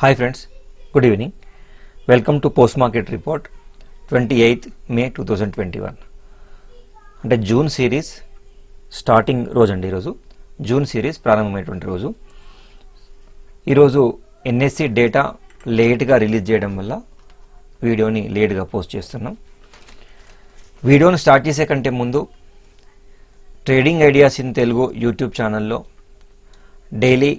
Hi friends, good evening. Welcome to Post Market Report 28th May 2021. అంటే June series starting రోజు అండి. ఈరోజు June series ప్రారంభమైనటువంటి రోజు. ఈరోజు ఎన్ఎస్సి డేటా లేట్గా రిలీజ్ చేయడం వల్ల వీడియోని లేట్గా పోస్ట్ చేస్తున్నాం. వీడియోని స్టార్ట్ చేసే కంటే ముందు trading ideas in Telugu YouTube ఛానల్లో డైలీ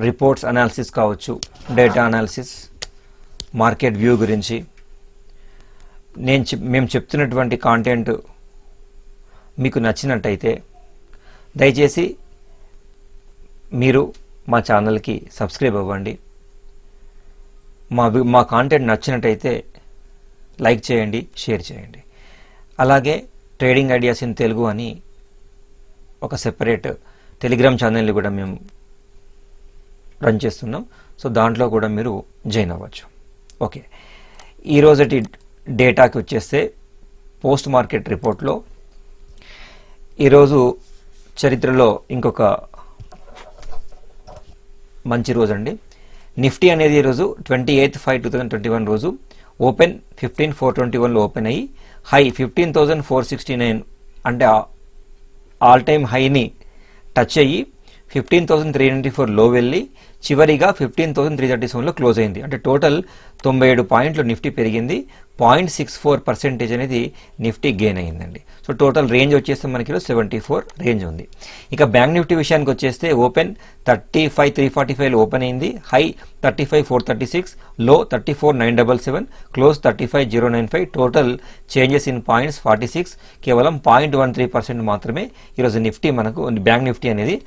రిపోర్ట్స్ అనాలిసిస్ కావచ్చు, డేటా అనాలిసిస్, మార్కెట్ వ్యూ గురించి మేము చెప్తున్నటువంటి కాంటెంట్ మీకు నచ్చినట్టయితే దయచేసి మీరు మా ఛానల్కి సబ్స్క్రైబ్ అవ్వండి. మా కాంటెంట్ నచ్చినట్టయితే లైక్ చేయండి, షేర్ చేయండి. అలాగే ట్రేడింగ్ ఐడియాస్ ఇన్ తెలుగు అని ఒక సెపరేట్ టెలిగ్రామ్ ఛానల్ని కూడా మేము రన్ చేస్తున్నాం. సో దాంట్లో కూడా మీరు జాయిన్ అవ్వచ్చు. ఓకే, ఈరోజటి డేటాకి వచ్చేస్తే పోస్ట్ మార్కెట్ రిపోర్ట్లో ఈరోజు చరిత్రలో ఇంకొక మంచి రోజు అండి. నిఫ్టీ అనేది ఈరోజు 28/5/2021 రోజు ఓపెన్ 15,421లో ఓపెన్ అయ్యి హై 15,469 అంటే ఆల్ టైమ్ హైని టచ్ అయ్యి 15,394 లో వెళ్ళి చివరిగా 15,337లో క్లోజ్ అయింది. అంటే టోటల్ 97 పాయింట్లు నిఫ్టీ పెరిగింది. 0.64% అనేది నిఫ్టీ గెయిన్ అయిందండి. సో టోటల్ రేంజ్ వచ్చేస్తే మనకి 74 రేంజ్ ఉంది. ఇక బ్యాంక్ నిఫ్టీ విషయానికి వచ్చేస్తే ఓపెన్ 35,345లో ఓపెన్ అయింది. హై 35,436, లో 34,977, close 35,095. Total changes in points 46, కేవలం 0.13% మాత్రమే ఈరోజు నిఫ్టీ మనకు బ్యాంక్ నిఫ్టీ అనేది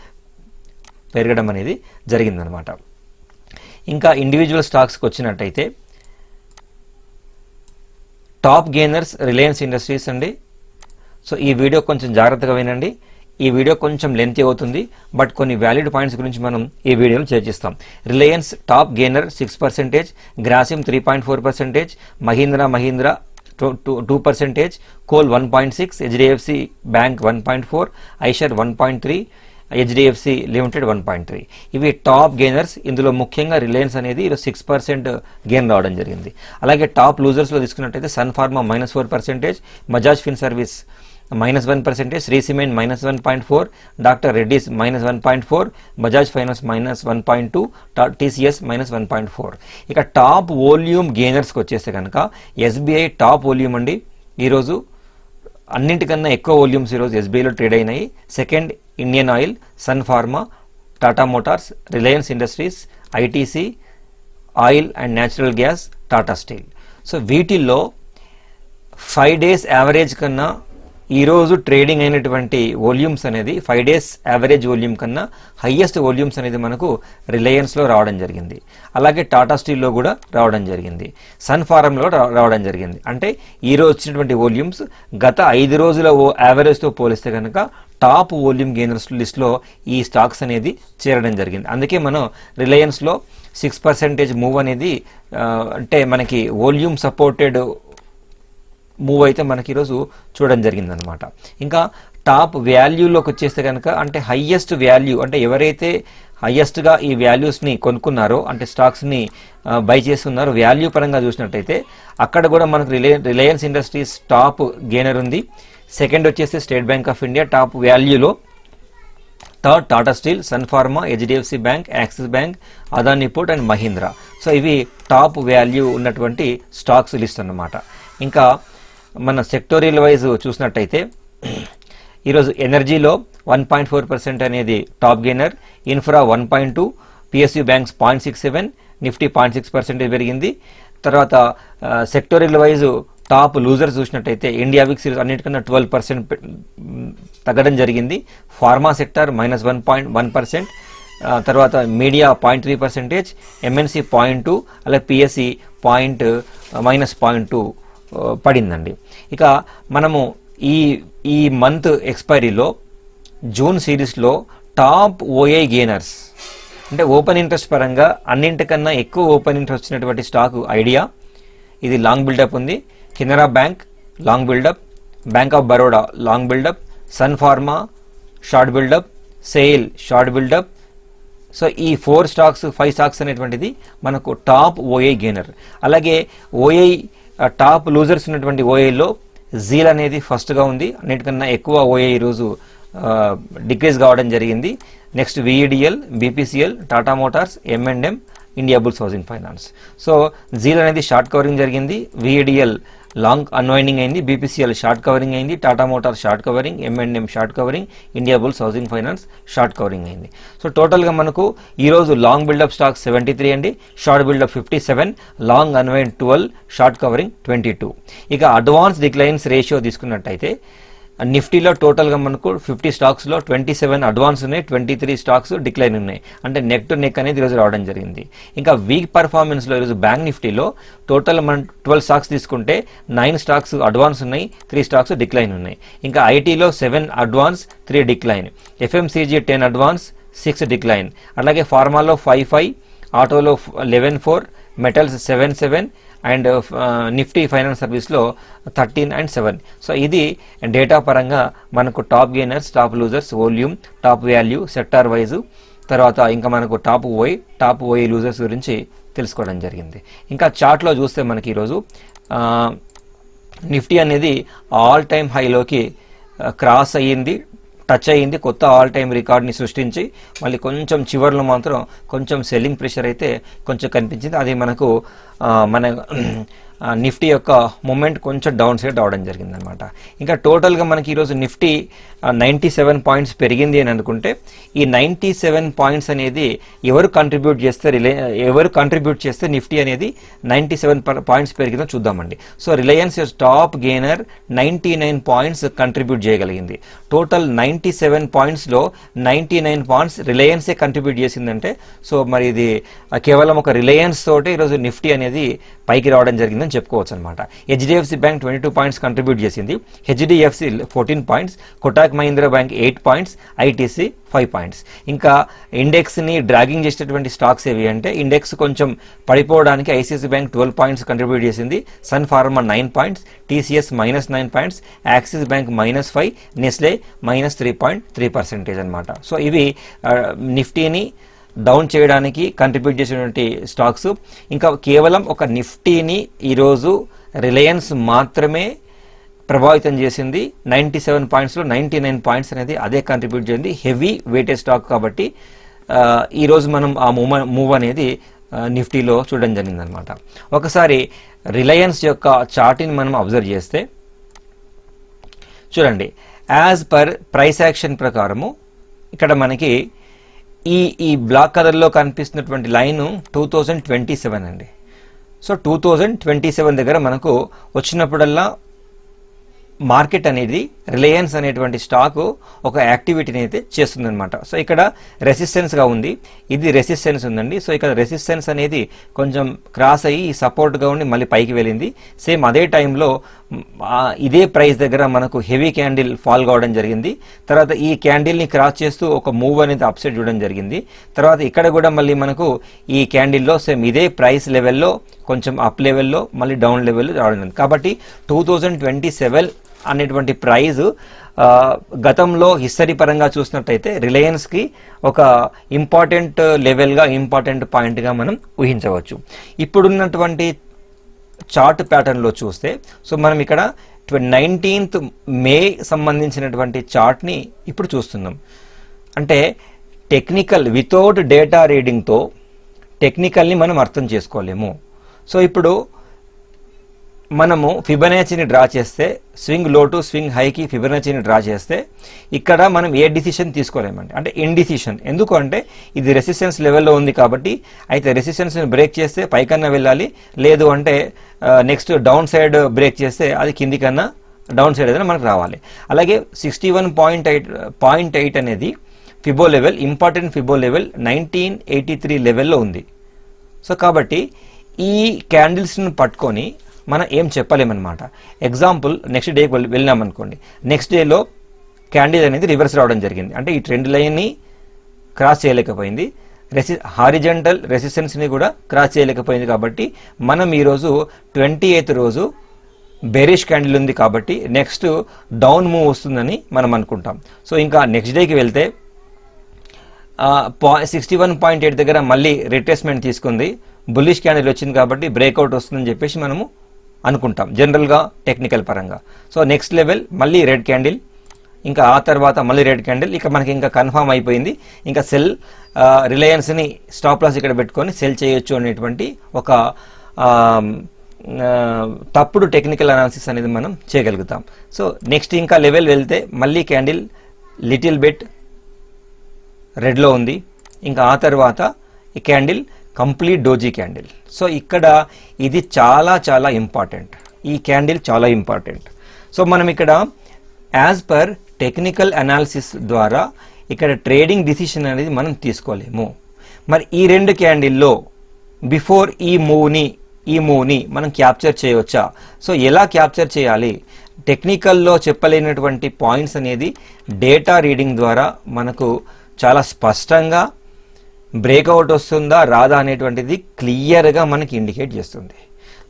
పెరగడం అనేది జరిగిందనమాట. ఇంకా ఇండివిజువల్ స్టాక్స్కి వచ్చినట్టయితే టాప్ గెయినర్స్ రిలయన్స్ ఇండస్ట్రీస్ అండి. సో ఈ వీడియో కొంచెం జాగ్రత్తగా వినండి. ఈ వీడియో కొంచెం లెంత్ అవుతుంది, బట్ కొన్ని వ్యాలిడ్ పాయింట్స్ గురించి మనం ఈ వీడియోలో చర్చిస్తాం. Reliance top gainer 6%, Grasim 3.4%, Mahindra 2%, coal 1.6, HDFC bank 1.4, Eicher 1.3, HDFC limited 1.3. ఇవి టాప్ గెయినర్స్. ఇందులో ముఖ్యంగా రిలయన్స్ అనేది ఈరోజు 6% గెయిన్ రావడం జరిగింది. అలాగే టాప్ లూజర్స్లో తీసుకున్నట్టయితే Sun Pharma -4%, Bajaj Finserv -1%, Shree Cement -1.4, Doctor Reddy's -1.4, Bajaj Finance -1.2, TCS -1.4. ఇక టాప్ వోల్యూమ్ గెయినర్స్కి వచ్చేస్తే కనుక ఎస్బీఐ టాప్ వోల్యూమ్ అండి. ఈరోజు అన్నింటికన్నా ఎక్కువ వోల్యూమ్స్ ఈరోజు ఎస్బీఐలో ట్రేడ్ అయినాయి. Second Indian Oil, Sun Pharma, Tata Motors, Reliance Industries, ITC, oil and natural gas, Tata Steel. So వీటిల్లో 5 days యావరేజ్ కన్నా ఈరోజు ట్రేడింగ్ అయినటువంటి వోల్యూమ్స్ అనేది 5 days యావరేజ్ వోల్యూమ్ కన్నా హయ్యెస్ట్ వోల్యూమ్స్ అనేది మనకు రిలయన్స్లో రావడం జరిగింది. అలాగే టాటా స్టీల్లో కూడా రావడం జరిగింది, సన్ ఫార్మాలో రావడం జరిగింది. అంటే ఈరోజు వచ్చినటువంటి వోల్యూమ్స్ గత 5 రోజుల యావరేజ్తో పోలిస్తే కనుక టాప్ వోల్యూమ్ గెయినర్స్ లిస్ట్లో ఈ స్టాక్స్ అనేది చేరడం జరిగింది. అందుకే మనం రిలయన్స్లో 6% మూవ్ అనేది అంటే మనకి వోల్యూమ్ సపోర్టెడ్ మూవ్ అయితే మనకి ఈరోజు చూడడం జరిగిందనమాట. ఇంకా టాప్ వాల్యూలోకి వచ్చేస్తే కనుక అంటే హయ్యెస్ట్ వాల్యూ అంటే ఎవరైతే హయ్యెస్ట్గా ఈ వాల్యూస్ని కొనుక్కున్నారో అంటే స్టాక్స్ని బై చేస్తున్నారో వాల్యూ పరంగా చూసినట్టయితే అక్కడ కూడా మనకు రిలయన్స్ ఇండస్ట్రీస్ టాప్ గెయినర్ ఉంది. సెకండ్ వచ్చేసి స్టేట్ బ్యాంక్ ఆఫ్ ఇండియా టాప్ వాల్యూలో, third Tata Steel, Sun Pharma, HDFC Bank, Axis Bank, Adani Port and Mahindra. So ఇవి టాప్ వాల్యూ ఉన్నటువంటి స్టాక్స్ లిస్ట్ అన్నమాట. ఇంకా మన సెక్టోరియల్ వైజ్ చూసినట్టయితే ఈరోజు ఎనర్జీలో 1.4% అనేది top gainer, infra 1.2, PSU banks 0.67, Nifty 0.6% పెరిగింది. తర్వాత సెక్టోరియల్ వైజ్ టాప్ లూజర్స్ చూసినట్టయితే ఇండియా విక్స్ అన్నిటికన్నా 12% తగ్గడం జరిగింది. ఫార్మా సెక్టర్ -1.1%, తర్వాత మీడియా 0.3%, ఎంఎన్సి 0.2, అలాగే పిఎస్సి -0.2 పడిందండి. ఇక మనము ఈ మంత్ ఎక్స్పైరీలో జూన్ సిరీస్లో టాప్ ఓఐ గెయినర్స్ అంటే ఓపెన్ ఇంట్రెస్ట్ పరంగా అన్నింటికన్నా ఎక్కువ ఓపెన్ ఇంట్రెస్ట్ వచ్చినటువంటి స్టాక్ ఐడియా, ఇది లాంగ్ బిల్డప్ ఉంది. Canara Bank long buildup, Bank of Baroda long buildup, Sun Pharma short buildup, SAIL short buildup, so ఈ 4 స్టాక్స్ 5 స్టాక్స్ అనేటువంటిది మనకు టాప్ ఓఐ గెయినర్. అలాగే ఓఐ టాప్ లూజర్స్ ఉన్నటువంటి ఓఐలో జీల్ అనేది ఫస్ట్గా ఉంది, అన్నిటికన్నా ఎక్కువ ఓఐ ఈరోజు డిక్రీజ్ కావడం జరిగింది. Next VEDL, BPCL, Tata Motors, M&M, Indiabulls Housing Finance. So ZEEL అనేది షార్ట్ కవరింగ్ జరిగింది, విఈడిఎల్ లాంగ్ అన్వైండింగ్ అయింది, బీపీసీఎల్ షార్ట్ కవరింగ్ అయింది, Tata Motors short covering, M&M short covering, Indiabulls Housing Finance short covering అయింది. So టోటల్గా మనకు ఈరోజు long buildup stock 73 అండి, short buildup 57, long unwind 12, short covering 22. ఇక అడ్వాన్స్ డిక్లైన్స్ రేషియో తీసుకున్నట్టయితే నిఫ్టీలో టోటల్గా మనకు 50 స్టాక్స్లో 27 అడ్వాన్స్ ఉన్నాయి, 23 స్టాక్స్ డిక్లైన్ ఉన్నాయి. అంటే నెక్ టు నెక్ అనేది ఈరోజు రావడం జరిగింది. ఇంకా వీక్ పర్ఫార్మెన్స్లో ఈరోజు బ్యాంక్ నిఫ్టీలో టోటల్ మనం 12 స్టాక్స్ తీసుకుంటే 9 స్టాక్స్ అడ్వాన్స్ ఉన్నాయి, 3 స్టాక్స్ డిక్లైన్ ఉన్నాయి. ఇంకా ఐటీలో 7 advance, 3 decline, FMCG 10 advance, 6 decline, అలాగే ఫార్మాలో 5, ఆటోలో 11, మెటల్స్ 7, అండ్ నిఫ్టీ ఫైనాన్స్ సర్వీస్లో 13 and 7. సో ఇది డేటా పరంగా మనకు top gainers, top losers, volume, top value, sector wise, తర్వాత ఇంకా మనకు టాప్ ఓఐ లూజర్స్ గురించి తెలుసుకోవడం జరిగింది. ఇంకా చార్ట్లో చూస్తే మనకి ఈరోజు నిఫ్టీ అనేది ఆల్ టైమ్ హైలోకి క్రాస్ అయ్యింది, టచ్ అయ్యింది, కొత్త ఆల్ టైమ్ రికార్డ్ని సృష్టించి మళ్ళీ కొంచెం చివర్లో మాత్రం కొంచెం సెల్లింగ్ ప్రెషర్ అయితే కొంచెం కనిపించింది. అది మనకు మన నిఫ్టీ యొక్క మూమెంట్ కొంచెం డౌన్ సైడ్ రావడం జరిగింది అనమాట. ఇంకా టోటల్గా మనకి ఈరోజు నిఫ్టీ 97 పాయింట్స్ పెరిగింది అని అనుకుంటే ఈ 97 పాయింట్స్ అనేది ఎవరు కంట్రిబ్యూట్ చేస్తే నిఫ్టీ అనేది 97 పాయింట్స్ పెరిగిందో చూద్దామండి. So Reliance top gainer 99 points contribute చేయగలిగింది. టోటల్ 97 పాయింట్స్లో 99 పాయింట్స్ రిలయన్సే కంట్రిబ్యూట్ చేసిందంటే సో మరి ఇది కేవలం ఒక రిలయన్స్ తోటి ఈరోజు నిఫ్టీ అనేది పైకి రావడం జరిగిందని చెప్పుకోవచ్చు అనమాట. హెచ్డిఎఫ్సి బ్యాంక్ 22 పాయింట్స్ కంట్రిబ్యూట్ చేసింది, HDFC 14 points, Kotak Mahindra bank 8 points, ITC 5 points. ఇంకా ఇండెక్స్ని డ్రాగింగ్ చేసేటువంటి స్టాక్స్ ఏవి అంటే ఇండెక్స్ కొంచెం పడిపోవడానికి ఐసిఐసిఐ బ్యాంక్ 12 పాయింట్స్ కంట్రిబ్యూట్ చేసింది, Sun Pharma 9 points, TCS -9 points, Axis Bank -5, Nestle -3.3% అనమాట. సో ఇవి నిఫ్టీని డౌన్ చేయడానికి కంట్రిబ్యూట్ చేసినటువంటి స్టాక్స్. ఇంకా కేవలం ఒక నిఫ్టీని ఈరోజు రిలయన్స్ మాత్రమే ప్రభావితం చేసింది. 97 పాయింట్స్లో 99 పాయింట్స్ అనేది అదే కంట్రిబ్యూట్ చేసింది, హెవీ వెయిటేజ్ స్టాక్ కాబట్టి ఈరోజు మనం ఆ మూవ్ అనేది నిఫ్టీలో చూడడం జరిగిందనమాట. ఒకసారి రిలయన్స్ యొక్క చార్ట్ని మనం అబ్జర్వ్ చేస్తే చూడండి, యాజ్ పర్ ప్రైస్ యాక్షన్ ప్రకారము ఇక్కడ మనకి ఈ బ్లాక్ కలర్లో కనిపిస్తున్నటువంటి లైన్ 2027 అండి. సో 2027 దగ్గర మనకు వచ్చినప్పుడల్లా మార్కెట్ అనేది రిలయన్స్ అనేటువంటి స్టాక్ ఒక యాక్టివిటీని అయితే చేస్తుందన్నమాట. సో ఇక్కడ రెసిస్టెన్స్గా ఉంది, ఇది రెసిస్టెన్స్ ఉందండి. సో ఇక్కడ రెసిస్టెన్స్ అనేది కొంచెం క్రాస్ అయ్యి సపోర్ట్గా ఉండి మళ్ళీ పైకి వెళ్ళింది. సేమ్ అదే టైంలో ఇదే ప్రైస్ దగ్గర మనకు హెవీ క్యాండిల్ ఫాల్ కావడం జరిగింది. తర్వాత ఈ క్యాండిల్ని క్రాస్ చేస్తూ ఒక మూవ్ అనేది అప్సైడ్ చూడడం జరిగింది. తర్వాత ఇక్కడ కూడా మళ్ళీ మనకు ఈ క్యాండిల్లో సేమ్ ఇదే ప్రైస్ లెవెల్లో కొంచెం అప్ లెవెల్లో మళ్ళీ డౌన్ లెవెల్లో రావడం జరిగింది. కాబట్టి 2027 అనేటువంటి ప్రైజ్ గతంలో హిస్టరీ పరంగా చూసినట్టయితే రిలయన్స్కి ఒక ఇంపార్టెంట్ లెవెల్గా, ఇంపార్టెంట్ పాయింట్గా మనం ఊహించవచ్చు. ఇప్పుడున్నటువంటి చార్ట్ ప్యాటర్న్లో చూస్తే సో మనం ఇక్కడ 19th మే సంబంధించినటువంటి చార్ట్ని ఇప్పుడు చూస్తున్నాం. అంటే టెక్నికల్ వితౌట్ డేటా రీడింగ్తో టెక్నికల్ని మనం అర్థం చేసుకోలేము. సో ఇప్పుడు మనము ఫిబొనాచీని డ్రా చేస్తే, స్వింగ్ లో టు స్వింగ్ హైకి ఫిబొనాచీని డ్రా చేస్తే ఇక్కడ మనం ఏ డిసిషన్ తీసుకోలేమండి, అంటే ఇండిసిషన్. ఎందుకు అంటే ఇది రెసిస్టెన్స్ లెవెల్లో ఉంది కాబట్టి అయితే రెసిస్టెన్స్ని బ్రేక్ చేస్తే పైకన్నా వెళ్ళాలి, లేదు అంటే నెక్స్ట్ డౌన్ సైడ్ బ్రేక్ చేస్తే అది కింది కన్నా డౌన్ సైడ్ ఏదైనా మనకు రావాలి. అలాగే 61.8 అనేది ఫిబో లెవెల్, ఇంపార్టెంట్ ఫిబో లెవెల్ 1983 లెవెల్లో ఉంది. సో కాబట్టి ఈ క్యాండిల్స్ని పట్టుకొని మనం ఏం చెప్పలేమన్నమాట. ఎగ్జాంపుల్ నెక్స్ట్ డేకి వెళ్ళినామనుకోండి, నెక్స్ట్ డేలో క్యాండిల్ అనేది రివర్స్ రావడం జరిగింది, అంటే ఈ ట్రెండ్ లైన్ని క్రాస్ చేయలేకపోయింది, హారిజంటల్ రెసిస్టెన్స్ని కూడా క్రాస్ చేయలేకపోయింది. కాబట్టి మనం ఈరోజు 28th రోజు బెరిష్ క్యాండిల్ ఉంది కాబట్టి నెక్స్ట్ డౌన్ మూవ్ వస్తుందని మనం అనుకుంటాం. సో ఇంకా నెక్స్ట్ డేకి వెళ్తే 61.8 దగ్గర మళ్ళీ రిట్రేస్మెంట్ తీసుకుంది, బుల్లిష్ క్యాండిల్ వచ్చింది కాబట్టి బ్రేక్అవుట్ వస్తుందని చెప్పేసి మనము అనుకుంటాం జనరల్గా టెక్నికల్ పరంగా. సో నెక్స్ట్ లెవెల్ మళ్ళీ రెడ్ క్యాండిల్, ఇంకా ఆ తర్వాత మళ్ళీ రెడ్ క్యాండిల్, ఇక మనకి ఇంకా కన్ఫామ్ అయిపోయింది, ఇంకా సెల్ రిలయన్స్ని స్టాప్ లాస్ ఇక్కడ పెట్టుకొని సెల్ చేయొచ్చు అనేటువంటి ఒక తప్పుడు టెక్నికల్ అనాలిసిస్ అనేది మనం చేయగలుగుతాం. సో నెక్స్ట్ ఇంకా లెవెల్ వెళ్తే మళ్ళీ క్యాండిల్ లిటిల్ బిట్ రెడ్లో ఉంది, ఇంకా ఆ తర్వాత ఈ candle complete doji candle. So ఇక్కడ ఇది చాలా చాలా ఇంపార్టెంట్, ఈ క్యాండిల్ చాలా ఇంపార్టెంట్. సో మనం ఇక్కడ యాజ్ పర్ టెక్నికల్ అనాలిసిస్ ద్వారా ఇక్కడ ట్రేడింగ్ డిసిషన్ అనేది మనం తీసుకోలేము. మరి ఈ రెండు క్యాండిల్లో బిఫోర్ ఈ మూవ్ని మనం క్యాప్చర్ చేయవచ్చా? సో ఎలా క్యాప్చర్ చేయాలి? టెక్నికల్లో చెప్పలేనటువంటి పాయింట్స్ అనేది డేటా రీడింగ్ ద్వారా మనకు చాలా స్పష్టంగా బ్రేక్అవుట్ వస్తుందా రాదా అనేటువంటిది క్లియర్గా మనకి ఇండికేట్ చేస్తుంది.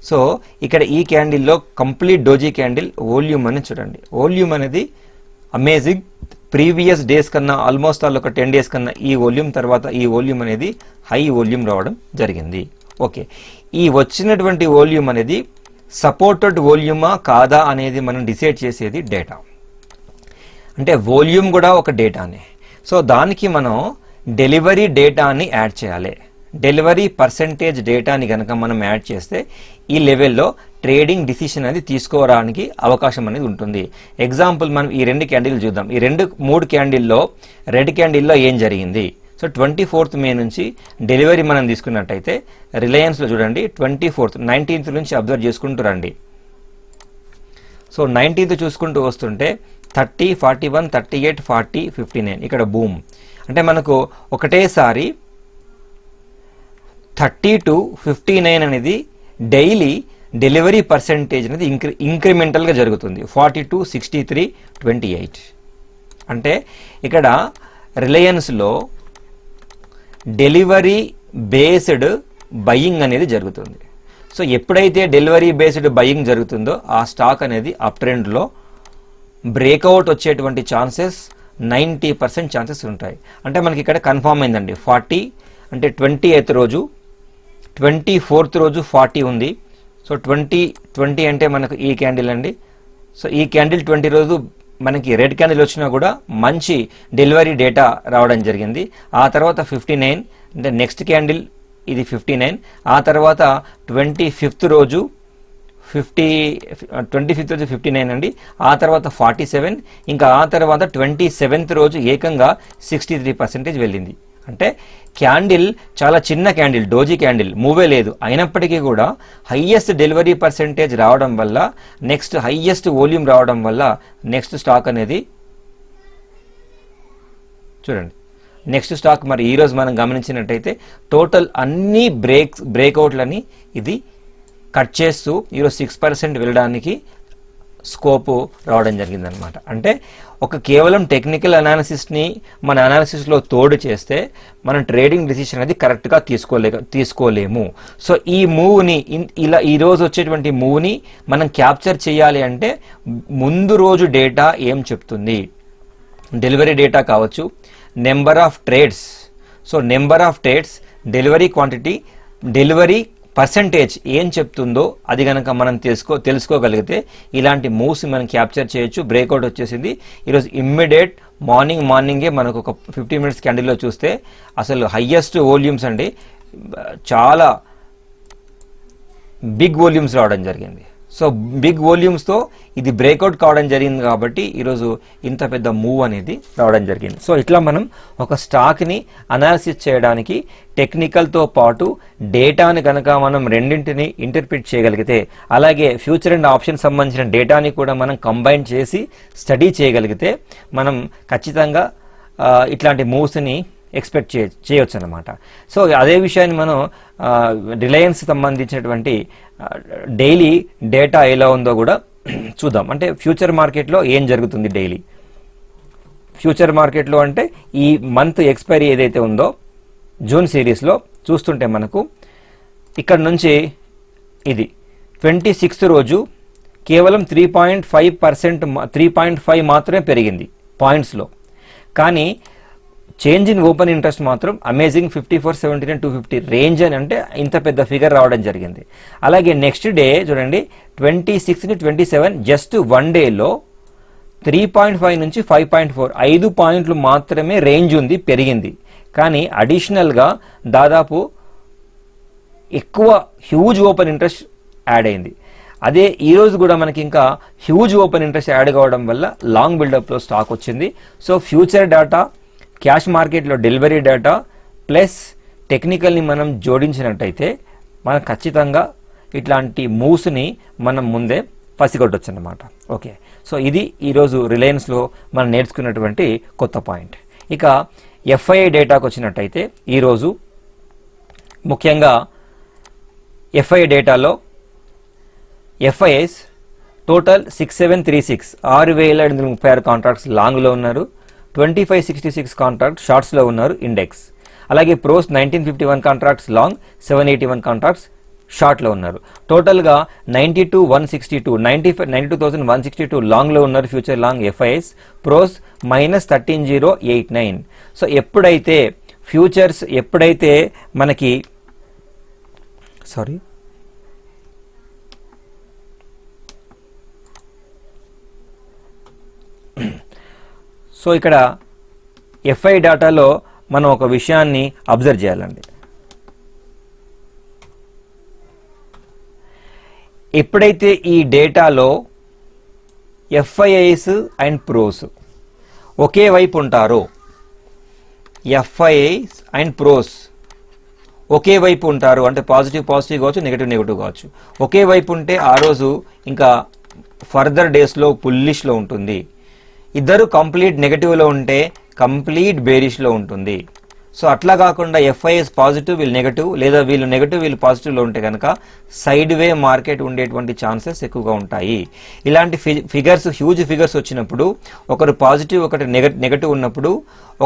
సో ఇక్కడ ఈ క్యాండిల్లో కంప్లీట్ డోజీ క్యాండిల్ వాల్యూమ్ అని చూడండి, వాల్యూమ్ అనేది అమేజింగ్. ప్రీవియస్ డేస్ కన్నా ఆల్మోస్ట్ ఆల్ ఒక 10 days కన్నా ఈ వాల్యూమ్ తర్వాత ఈ వాల్యూమ్ అనేది హై వాల్యూమ్ రావడం జరిగింది. ఓకే, ఈ వచ్చినటువంటి వాల్యూమ్ అనేది సపోర్టెడ్ వాల్యూమా కాదా అనేది మనం డిసైడ్ చేసేది డేటా. అంటే వాల్యూమ్ కూడా ఒక డేటానే. సో దానికి మనం డెలివరీ డేటాని యాడ్ చేయాలి. డెలివరీ పర్సెంటేజ్ డేటాని కనుక మనం యాడ్ చేస్తే ఈ లెవెల్లో ట్రేడింగ్ డిసిషన్ అనేది తీసుకోవడానికి అవకాశం అనేది ఉంటుంది. ఎగ్జాంపుల్ మనం ఈ రెండు క్యాండిల్ చూద్దాం. ఈ మూడు క్యాండిల్లో రెడ్ క్యాండిల్లో ఏం జరిగింది? సో 24th May నుంచి డెలివరీ మనం తీసుకున్నట్టయితే రిలయన్స్లో చూడండి 19th నుంచి అబ్జర్వ్ చేసుకుంటూ రండి. సో 19th చూసుకుంటూ వస్తుంటే 30, 41, 38, 40, 59 ఇక్కడ బూమ్. అంటే మనకు ఒకటేసారి 30 to 59 అనేది డైలీ డెలివరీ పర్సెంటేజ్ అనేది ఇంక్రిమెంటల్గా జరుగుతుంది. 42, 63, 28 అంటే ఇక్కడ రిలయన్స్లో డెలివరీ బేస్డ్ బయింగ్ అనేది జరుగుతుంది. సో ఎప్పుడైతే డెలివరీ బేస్డ్ బయింగ్ జరుగుతుందో ఆ స్టాక్ అనేది అప్ ట్రెండ్లో బ్రేక్అవుట్ వచ్చేటువంటి ఛాన్సెస్ 90% ఛాన్సెస్ ఉంటాయి. అంటే మనకి ఇక్కడ కన్ఫామ్ అయిందండి. 40 అంటే 28th రోజు, 24th రోజు 40 ఉంది. సో 20 అంటే మనకు ఈ క్యాండిల్ అండి. సో ఈ క్యాండిల్ 20 రోజు మనకి రెడ్ క్యాండిల్ వచ్చినా కూడా మంచి డెలివరీ డేటా రావడం జరిగింది. ఆ తర్వాత 59 అంటే నెక్స్ట్ క్యాండిల్ ఇది 59. ఆ తర్వాత 25th రోజు 59 అండి. ఆ తర్వాత 47, ఇంకా ఆ తర్వాత 27th రోజు ఏకంగా 63% వెళ్ళింది. అంటే క్యాండిల్ చాలా చిన్న క్యాండిల్, డోజీ క్యాండిల్, మూవే లేదు. అయినప్పటికీ కూడా హైయెస్ట్ డెలివరీ పర్సెంటేజ్ రావడం వల్ల, నెక్స్ట్ హైయెస్ట్ వాల్యూమ్ రావడం వల్ల నెక్స్ట్ స్టాక్ అనేది చూడండి. నెక్స్ట్ స్టాక్ మరి ఈరోజు మనం గమనించినట్టయితే టోటల్ అన్ని బ్రేక్అవుట్లని ఇది కట్ చేస్తూ ఈరోజు 6% వెళ్ళడానికి స్కోపు రావడం జరిగిందనమాట. అంటే ఒక కేవలం టెక్నికల్ అనాలిసిస్ని మన అనాలిసిస్లో తోడు చేస్తే మనం ట్రేడింగ్ డిసిషన్ అనేది కరెక్ట్గా తీసుకోలేము. సో ఈ మూవ్ని ఇలా ఈరోజు వచ్చేటువంటి మూవ్ని మనం క్యాప్చర్ చేయాలి అంటే ముందు రోజు డేటా ఏం చెప్తుంది, డెలివరీ డేటా కావచ్చు, number of trades. So number of trades, delivery quantity, delivery percentage ఏం చెప్తుందో అది కనుక మనం తెలుసుకోగలిగితే ఇలాంటి మూవ్స్ మనం క్యాప్చర్ చేయొచ్చు. బ్రేక్అవుట్ వచ్చేసింది ఈరోజు ఇమ్మీడియట్ మార్నింగే మనకు ఒక 50 minutes క్యాండిల్లో చూస్తే అసలు హయ్యెస్ట్ వాల్యూమ్స్ అండి, చాలా బిగ్ వాల్యూమ్స్ రావడం జరిగింది. సో బిగ్ వాల్యూమ్స్తో ఇది బ్రేక్అవుట్ కావడం జరిగింది కాబట్టి ఈరోజు ఇంత పెద్ద మూవ్ అనేది రావడం జరిగింది. సో ఇట్లా మనం ఒక స్టాక్ని అనాలిసిస్ చేయడానికి టెక్నికల్తో పాటు డేటాని కనుక మనం రెండింటిని ఇంటర్ప్రిట్ చేయగలిగితే, అలాగే ఫ్యూచర్ అండ్ ఆప్షన్ సంబంధించిన డేటాని కూడా మనం కంబైన్ చేసి స్టడీ చేయగలిగితే మనం ఖచ్చితంగా ఇట్లాంటి మూవ్స్ని ఎక్స్పెక్ట్ చేయొచ్చు అన్నమాట. సో అదే విషయాన్ని మనం రిలయన్స్ సంబంధించినటువంటి డైలీ డేటా ఎలా ఉందో కూడా చూద్దాం. అంటే ఫ్యూచర్ మార్కెట్లో ఏం జరుగుతుంది డైలీ ఫ్యూచర్ మార్కెట్లో అంటే ఈ మంత్ ఎక్స్పైరీ ఏదైతే ఉందో జూన్ సిరీస్లో చూస్తుంటే మనకు ఇక్కడ నుంచి ఇది 26th రోజు కేవలం 3.5% 3.5 మాత్రమే పెరిగింది పాయింట్స్లో. కానీ చేంజ్ ఇన్ ఓపెన్ ఇంట్రెస్ట్ మాత్రం అమేజింగ్ 54, 79, 250 రేంజ్ అని అంటే ఇంత పెద్ద ఫిగర్ రావడం జరిగింది. అలాగే నెక్స్ట్ డే చూడండి 26 ని 27 జస్ట్ వన్ డేలో 3.5 నుంచి 5.4 5 పాయింట్లు మాత్రమే రేంజ్ ఉంది, పెరిగింది. కానీ అడిషనల్గా దాదాపు ఎక్కువ హ్యూజ్ ఓపెన్ ఇంట్రెస్ట్ యాడ్ అయింది. అదే ఈరోజు కూడా మనకి ఇంకా హ్యూజ్ ఓపెన్ ఇంట్రెస్ట్ యాడ్ కావడం వల్ల లాంగ్ బిల్డప్లో స్టాక్ వచ్చింది. సో ఫ్యూచర్ డేటా, క్యాష్ మార్కెట్లో డెలివరీ డేటా ప్లస్ టెక్నికల్ని మనం జోడించినట్టయితే మనం ఖచ్చితంగా ఇట్లాంటి మూవ్స్ని మనం ముందే పసిగొట్టవచ్చు అన్నమాట. ఓకే, సో ఇది ఈరోజు రిలయన్స్లో మనం నేర్చుకున్నటువంటి కొత్త పాయింట్. ఇక ఎఫ్ఐఐ డేటాకు వచ్చినట్టయితే ఈరోజు ముఖ్యంగా ఎఫ్ఐఐ డేటాలో ఎఫ్ఐఐస్ టోటల్ 6736 6,736 కాంట్రాక్ట్స్ లాంగ్లో ఉన్నారు, 2566 కాంట్రాక్ట్ షార్ట్స్లో ఉన్నారు ఇండెక్స్. అలాగే ప్రోస్ 1951 కాంట్రాక్ట్స్ లాంగ్, 781 కాంట్రాక్ట్స్ షార్ట్లో ఉన్నారు. టోటల్గా 92,162 లాంగ్లో ఉన్నారు future long FIs. Pros -13,089. So ఎప్పుడైతే ఫ్యూచర్స్ మనకి సో ఇక్కడ ఎఫ్ఐ డేటాలో మనం ఒక విషయాన్ని అబ్జర్వ్ చేయాలండి. ఎప్పుడైతే ఈ డేటాలో ఎఫ్ఐఐస్ అండ్ ప్రోస్ ఒకే వైపు ఉంటారో, ఎఫ్ఐఐస్ అండ్ ప్రోస్ ఒకే వైపు ఉంటారు అంటే పాజిటివ్ కావచ్చు, నెగటివ్ కావచ్చు, ఒకే వైపు ఉంటే ఆ రోజు ఇంకా ఫర్దర్ డేస్లో పుల్లిష్లో ఉంటుంది. ఇద్దరు కంప్లీట్ నెగటివ్లో ఉంటే కంప్లీట్ బేరిష్లో ఉంటుంది. సో అట్లా కాకుండా ఎఫ్ఐఎస్ పాజిటివ్ వీళ్ళు నెగటివ్, లేదా వీళ్ళు నెగటివ్ వీళ్ళు పాజిటివ్లో ఉంటే కనుక సైడ్ వే మార్కెట్ ఉండేటువంటి ఛాన్సెస్ ఎక్కువగా ఉంటాయి. ఇలాంటి ఫిగర్స్, హ్యూజ్ ఫిగర్స్ వచ్చినప్పుడు ఒకరు పాజిటివ్ ఒకటి నెగటివ్ ఉన్నప్పుడు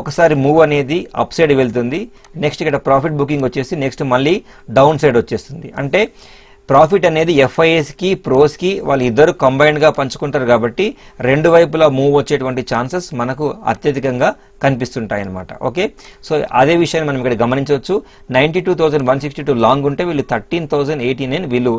ఒకసారి మూవ్ అనేది అప్ సైడ్ వెళ్తుంది, నెక్స్ట్ ఇక్కడ ప్రాఫిట్ బుకింగ్ వచ్చేసి నెక్స్ట్ మళ్ళీ డౌన్ సైడ్ వచ్చేస్తుంది. అంటే ప్రాఫిట్ అనేది ఎఫ్ఐఎస్కి ప్రోస్కి వాళ్ళు ఇద్దరు కంబైన్డ్గా పంచుకుంటారు కాబట్టి రెండు వైపులా మూవ్ వచ్చేటువంటి ఛాన్సెస్ మనకు అత్యధికంగా కనిపిస్తుంటాయి అన్నమాట. ఓకే, సో అదే విషయాన్ని మనం ఇక్కడ గమనించవచ్చు. 92,162 లాంగ్ ఉంటే వీళ్ళు 13,089 వీళ్ళు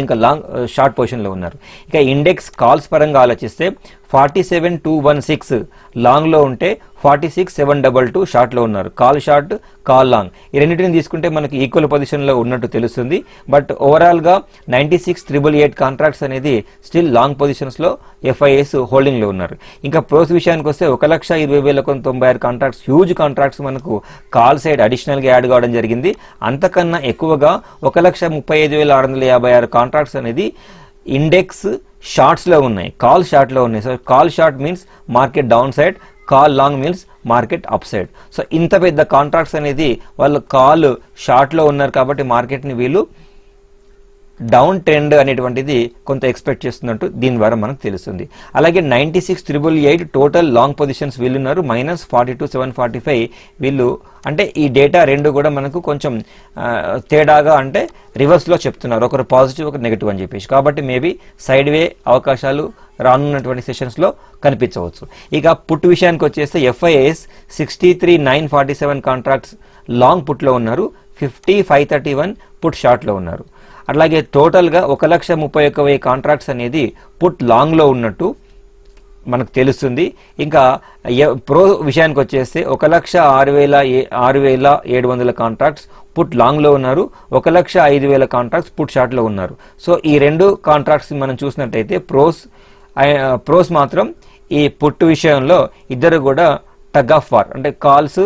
ఇంకా లాంగ్ షార్ట్ పొజిషన్లో ఉన్నారు. ఇక ఇండెక్స్ కాల్స్ పరంగా ఆలోచిస్తే 47,216 లాంగ్లో ఉంటే 46,722 షార్ట్లో ఉన్నారు. కాల్ షార్ట్, కాల్ లాంగ్ ఈ రెండింటిని తీసుకుంటే మనకి ఈక్వల్ పొజిషన్లో ఉన్నట్టు తెలుస్తుంది. బట్ ఓవరాల్గా 96,388 కాంట్రాక్ట్స్ అనేది స్టిల్ లాంగ్ పొజిషన్స్లో ఎఫ్ఐఎస్ హోల్డింగ్లో ఉన్నారు. ఇంకా ప్రోస్ విషయానికి వస్తే 1,20,196 కాంట్రాక్ట్స్, హ్యూజ్ కాంట్రాక్ట్స్ మనకు కాల్ సైడ్ అడిషనల్గా యాడ్ కావడం జరిగింది. అంతకన్నా ఎక్కువగా 1,35,656 కాంట్రాక్ట్స్ అనేది ఇండెక్స్ షార్ట్స్లో ఉన్నాయి, కాల్ షార్ట్లో ఉన్నాయి. So call short means market down side, call long means market up side. So ఇంత పెద్ద కాంట్రాక్ట్స్ అనేది వాళ్ళు కాల్ షార్ట్లో ఉన్నారు కాబట్టి మార్కెట్ని వీళ్ళు డౌన్ ట్రెండ్ అనేటువంటిది కొంత ఎక్స్పెక్ట్ చేస్తున్నట్టు దీని ద్వారా మనకు తెలుస్తుంది. అలాగే 96,388 టోటల్ లాంగ్ పొజిషన్స్ వీళ్ళున్నారు, -42,745 వీళ్ళు. అంటే ఈ డేటా రెండు కూడా మనకు కొంచెం తేడాగా అంటే రివర్స్లో చెప్తున్నారు, ఒకరు పాజిటివ్ ఒకరు నెగిటివ్ అని చెప్పేసి. కాబట్టి మేబీ సైడ్ వే అవకాశాలు రానున్నటువంటి సెషన్స్లో కనిపించవచ్చు. ఇక పుట్ విషయానికి వచ్చేస్తే ఎఫ్ఐఎస్ 63,947 కాంట్రాక్ట్స్ లాంగ్ పుట్లో ఉన్నారు, 50,531 పుట్ షార్ట్లో ఉన్నారు. అలాగే టోటల్గా 1,31,000 కాంట్రాక్ట్స్ అనేది పుట్ లాంగ్లో ఉన్నట్టు మనకు తెలుస్తుంది. ఇంకా ప్రో విషయానికి వచ్చేస్తే 1,06,700 కాంట్రాక్ట్స్ పుట్ లాంగ్లో ఉన్నారు, 1,05,000 కాంట్రాక్ట్స్ పుట్ షార్ట్లో ఉన్నారు. సో ఈ రెండు కాంట్రాక్ట్స్ మనం చూసినట్టయితే ప్రోస్ మాత్రం ఈ పుట్ విషయంలో ఇద్దరు కూడా టగ్ ఆఫ్ వార్ అంటే కాల్స్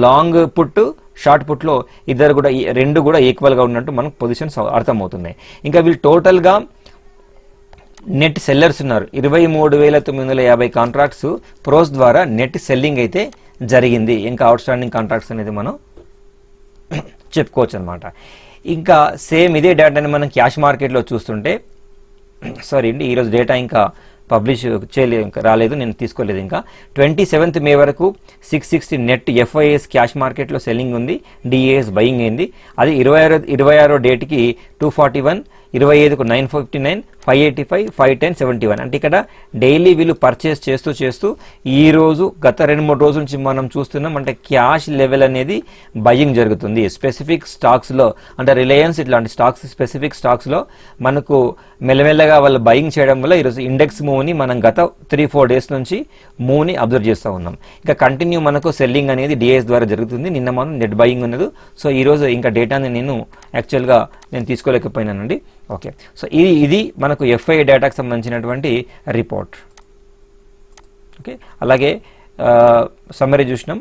లాంగ్ పుట్ షార్ట్ పుట్లో ఇద్దరు కూడా రెండు కూడా ఈక్వల్గా ఉన్నట్టు మనకు పొజిషన్స్ అర్థమవుతున్నాయి. ఇంకా వీళ్ళు టోటల్గా నెట్ సెల్లర్స్ ఉన్నారు, 23,950 కాంట్రాక్ట్స్ ప్రోస్ ద్వారా నెట్ సెల్లింగ్ అయితే జరిగింది. ఇంకా అవుట్ స్టాండింగ్ కాంట్రాక్ట్స్ అనేది మనం చెప్పుకోవచ్చు అనమాట. ఇంకా సేమ్ ఇదే డేటాని మనం క్యాష్ మార్కెట్లో చూస్తుంటే ఈరోజు డేటా ఇంకా పబ్లిష్ చేయలేదు, ఇంకా రాలేదు, నేను తీసుకోలేదు. ఇంకా 27th మే వరకు 660 నెట్ ఎఫ్ఐఎస్ క్యాష్ మార్కెట్లో సెల్లింగ్ ఉంది, డిఏఎస్ బయింగ్ అయింది. అది 26వ డేట్కి 241 25కు 959, 585, 510, 71. అంటే ఇక్కడ డైలీ వీళ్ళు పర్చేస్ చేస్తూ ఈ రోజు గత 2-3 రోజుల నుంచి మనం చూస్తున్నాం. అంటే క్యాష్ లెవెల్ అనేది బయింగ్ జరుగుతుంది స్పెసిఫిక్ స్టాక్స్లో. అంటే రిలయన్స్ ఇట్లాంటి స్టాక్స్ స్పెసిఫిక్ స్టాక్స్లో మనకు మెల్లమెల్లగా వాళ్ళు బయింగ్ చేయడం వల్ల ఈరోజు ఇండెక్స్ మూవ్ని మనం గత 3-4 డేస్ నుంచి మూవ్ని అబ్జర్వ్ చేస్తూ ఉన్నాం. ఇంకా కంటిన్యూ మనకు సెల్లింగ్ అనేది డిఐఎస్ ద్వారా జరుగుతుంది. నిన్న మనం నెట్ బయింగ్ ఉన్నది. సో ఈరోజు ఇంకా డేటాని నేను యాక్చువల్గా తీసుకోలేకపోయినానండి. ఓకే, సో ఇది మనకు ఎఫ్ఐ డేటాకు సంబంధించినటువంటి రిపోర్ట్. ఓకే, అలాగే సమ్మరీ చూసినాం.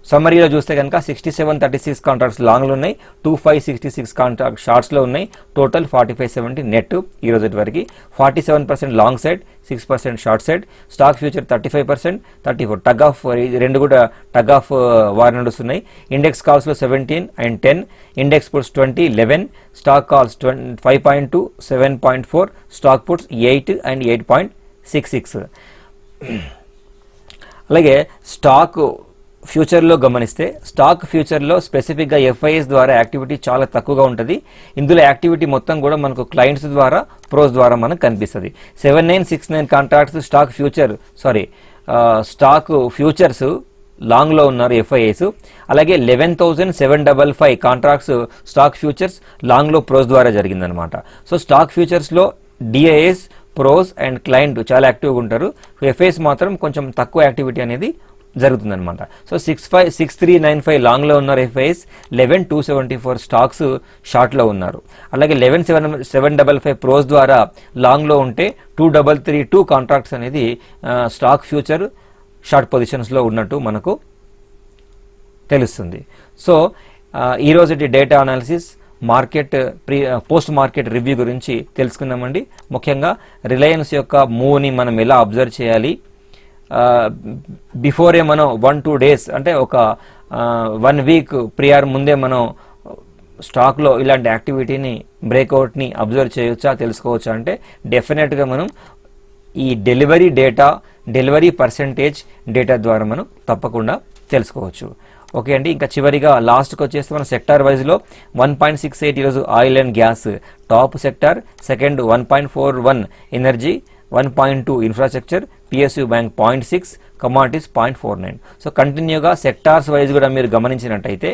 సమ్మరీలో చూస్తే కనుక 6736 కాంట్రాక్ట్స్ లాంగ్లో ఉన్నాయి, 2566 కాంట్రాక్ట్ షార్ట్స్లో ఉన్నాయి. టోటల్ 4570 నెట్ ఈ రోజు వరకు. 47% long side, 6% short side. Stock future 35%, 34 tug of, రెండు కూడా టగ్ ఆఫ్ వార్ నడుస్తున్నాయి. ఇండెక్స్ కాల్స్లో 17 and 10, index puts 20, 11, stock calls 5.2, 7.4, stock puts 8 and 8.66. అలాగే స్టాక్ ఫ్యూచర్లో గమనిస్తే స్టాక్ ఫ్యూచర్లో స్పెసిఫిక్గా ఎఫ్ఐఎస్ ద్వారా యాక్టివిటీ చాలా తక్కువగా ఉంటుంది. ఇందులో యాక్టివిటీ మొత్తం కూడా మనకు క్లయింట్స్ ద్వారా, ప్రోస్ ద్వారా మనకు కనిపిస్తుంది. 7969 కాంట్రాక్ట్స్ స్టాక్ ఫ్యూచర్స్ లాంగ్లో ఉన్నారు ఎఫ్ఐఎస్. అలాగే 11,755 కాంట్రాక్ట్స్ స్టాక్ ఫ్యూచర్స్ లాంగ్లో ప్రోస్ ద్వారా జరిగిందనమాట. సో స్టాక్ ఫ్యూచర్స్లో డిఐఎస్, ప్రోస్ అండ్ క్లయింట్ చాలా యాక్టివ్గా ఉంటారు. ఎఫ్ఐఎస్ మాత్రం కొంచెం తక్కువ యాక్టివిటీ అనేది జరుగుతుందన్నమాట. సో 6395 లాంగ్లో ఉన్నారు ఎఫ్ఐఎస్, 11274 స్టాక్స్ షార్ట్లో ఉన్నారు. అలాగే 11755 ప్రోస్ ద్వారా లాంగ్లో ఉంటే 2332 కాంట్రాక్ట్స్ అనేది స్టాక్ ఫ్యూచర్ షార్ట్ పొజిషన్స్లో ఉన్నట్టు మనకు తెలుస్తుంది. సో ఈరోజు data analysis, market post market review గురించి తెలుసుకున్నామండి. ముఖ్యంగా రిలయన్స్ యొక్క మూవ్ని మనం ఎలా అబ్జర్వ్ చేయాలి, బిఫోరే మనం 1-2 డేస్ అంటే ఒక 1 వీక్ ప్రియర్ ముందే మనం స్టాక్లో ఇలాంటి యాక్టివిటీని, బ్రేక్అవుట్ని అబ్జర్వ్ చేయొచ్చా, తెలుసుకోవచ్చా అంటే డెఫినెట్గా మనం ఈ డెలివరీ పర్సెంటేజ్ డేటా ద్వారా మనం తప్పకుండా తెలుసుకోవచ్చు. ఓకే అండి, ఇంకా చివరిగా లాస్ట్కి వచ్చేస్తే మన సెక్టార్ వైజ్లో 1.68 ఈరోజు oil and gas top sector, second 1.41 energy, 1.2 infrastructure, PSU bank 0.6, commodities 0.49. So కంటిన్యూగా సెక్టార్స్ వైజ్ కూడా మీరు గమనించినట్టయితే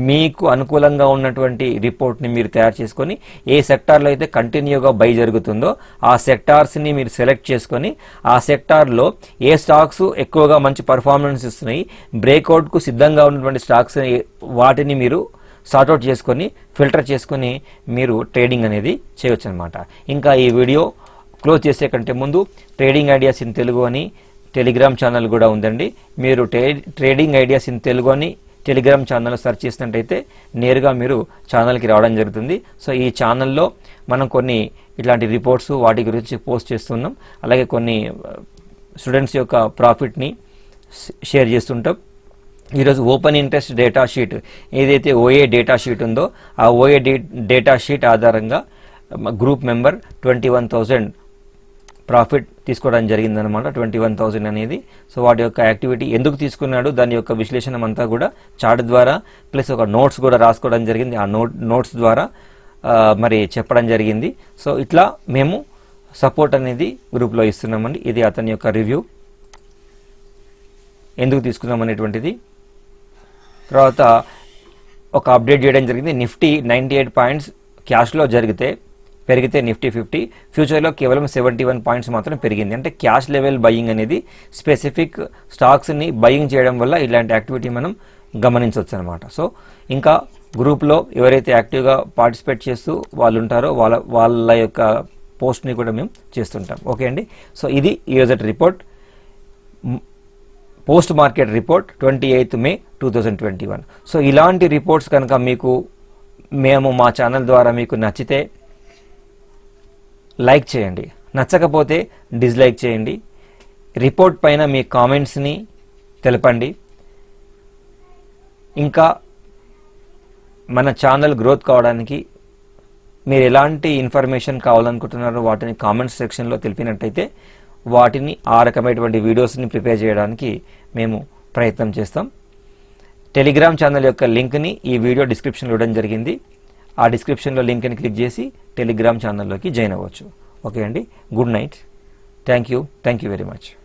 మీకు అనుకూలంగా ఉన్నటువంటి రిపోర్ట్ని మీరు తయారు చేసుకొని ఏ సెక్టార్లో అయితే కంటిన్యూగా బై జరుగుతుందో ఆ సెక్టార్స్ని మీరు సెలెక్ట్ చేసుకొని ఆ సెక్టార్లో ఏ స్టాక్స్ ఎక్కువగా మంచి పర్ఫార్మెన్స్ ఇస్తున్నాయి, బ్రేక్అవుట్కు సిద్ధంగా ఉన్నటువంటి స్టాక్స్ వాటిని మీరు సార్ట్అవుట్ చేసుకొని ఫిల్టర్ చేసుకొని మీరు ట్రేడింగ్ అనేది చేయవచ్చు అనమాట. ఇంకా ఈ వీడియో క్లోజ్ చేసే కంటే ముందు ట్రేడింగ్ ఐడియాస్ ఇన్ తెలుగు అని టెలిగ్రామ్ ఛానల్ కూడా ఉందండి. మీరు ట్రేడింగ్ ఐడియాస్ ఇన్ తెలుగు అని టెలిగ్రామ్ ఛానల్లో సెర్చ్ చేసినట్టయితే నేరుగా మీరు ఛానల్కి రావడం జరుగుతుంది. సో ఈ ఛానల్లో మనం కొన్ని ఇట్లాంటి రిపోర్ట్స్ వాటి గురించి పోస్ట్ చేస్తున్నాం. అలాగే కొన్ని స్టూడెంట్స్ యొక్క ప్రాఫిట్ని షేర్ చేస్తుంటాం. ఈరోజు ఓపెన్ ఇంట్రెస్ట్ డేటా షీట్ ఏదైతే ఓఏ డేటా షీట్ ఉందో ఆ ఓఏ డేటా షీట్ ఆధారంగా గ్రూప్ మెంబర్ 21,000 ప్రాఫిట్ తీసుకోవడం జరిగిందనమాట. 21,000 అనేది. సో వాటి యొక్క యాక్టివిటీ ఎందుకు తీసుకున్నాడు, దాని యొక్క విశ్లేషణ అంతా కూడా చార్ట్ ద్వారా ప్లస్ ఒక నోట్స్ కూడా రాసుకోవడం జరిగింది. ఆ నోట్స్ ద్వారా మరి చెప్పడం జరిగింది. సో ఇట్లా మేము సపోర్ట్ అనేది గ్రూప్లో ఇస్తున్నామండి. ఇది అతని యొక్క రివ్యూ, ఎందుకు తీసుకున్నాం అనేటువంటిది. తర్వాత ఒక అప్డేట్ చేయడం జరిగింది. నిఫ్టీ 98 పాయింట్స్ క్యాష్లో పెరిగితే నిఫ్టీ 50 ఫ్యూచర్లో కేవలం 71 పాయింట్స్ మాత్రం పెరిగింది. అంటే క్యాష్ లెవెల్ బయింగ్ అనేది స్పెసిఫిక్ స్టాక్స్ని బయింగ్ చేయడం వల్ల ఇలాంటి యాక్టివిటీ మనం గమనించవచ్చు అనమాట. సో ఇంకా గ్రూప్లో ఎవరైతే యాక్టివ్గా పార్టిసిపేట్ చేస్తూ వాళ్ళు ఉంటారో వాళ్ళ యొక్క పోస్ట్ని కూడా మేము చేస్తుంటాం. ఓకే అండి, సో ఇది ఈరోజు రిపోర్ట్, పోస్ట్ మార్కెట్ రిపోర్ట్ 28 మే 2021. సో ఇలాంటి రిపోర్ట్స్ కనుక మేము మా ఛానల్ ద్వారా మీకు నచ్చితే లైక్ చేయండి, నచ్చకపోతే డిస్లైక్ చేయండి. రిపోర్ట్ పైన మీ కామెంట్స్ని తెలపండి. ఇంకా మన ఛానల్ గ్రోత్ కావడానికి మీరు ఎలాంటి ఇన్ఫర్మేషన్ కావాలనుకుంటున్నారో వాటిని కామెంట్స్ సెక్షన్లో తెలిపినట్టయితే వాటిని ఆ రకమైనటువంటి వీడియోస్ని ప్రిపేర్ చేయడానికి మేము ప్రయత్నం చేస్తాం. టెలిగ్రామ్ ఛానల్ యొక్క లింక్ని ఈ వీడియో డిస్క్రిప్షన్లో ఇవ్వడం జరిగింది. ఆ డిస్క్రిప్షన్లో లింక్ని క్లిక్ చేసి టెలిగ్రామ్ ఛానల్లోకి జాయిన్ అవ్వచ్చు. ఓకే అండి, good night. Thank you very much.